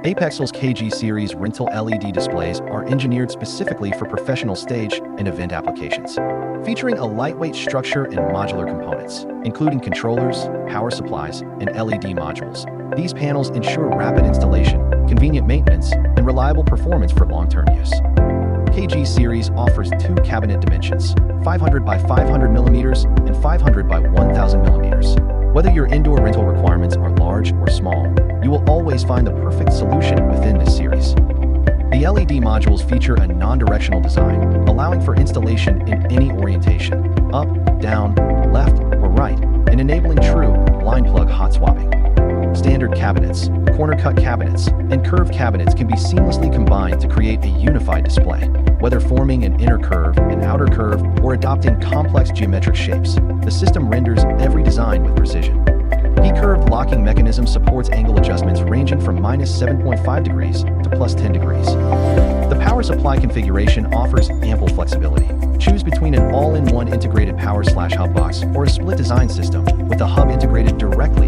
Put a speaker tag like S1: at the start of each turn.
S1: Apexls KG series rental LED displays are engineered specifically for professional stage and event applications. Featuring a lightweight structure and modular components, including controllers, power supplies, and LED modules. These panels ensure rapid installation, convenient maintenance, and reliable performance for long-term use. KG series offers two cabinet dimensions, 500 by 500 millimeters and 500 by 1000 millimeters. Whether your indoor rental requirements are large or small, you will always find the perfect solution within this series. The LED modules feature a non-directional design, allowing for installation in any orientation, up, down, left, or right, and enabling true line plug hot swapping. Standard cabinets, corner-cut cabinets, and curved cabinets can be seamlessly combined to create a unified display. Whether forming an inner curve, an outer curve, or adopting complex geometric shapes, the system renders every design with precision. The curved locking mechanism supports angle adjustments ranging from -7.5 degrees to +10 degrees. The power supply configuration offers ample flexibility. Choose between an all-in-one integrated power/hub box or a split design system with the hub integrated directly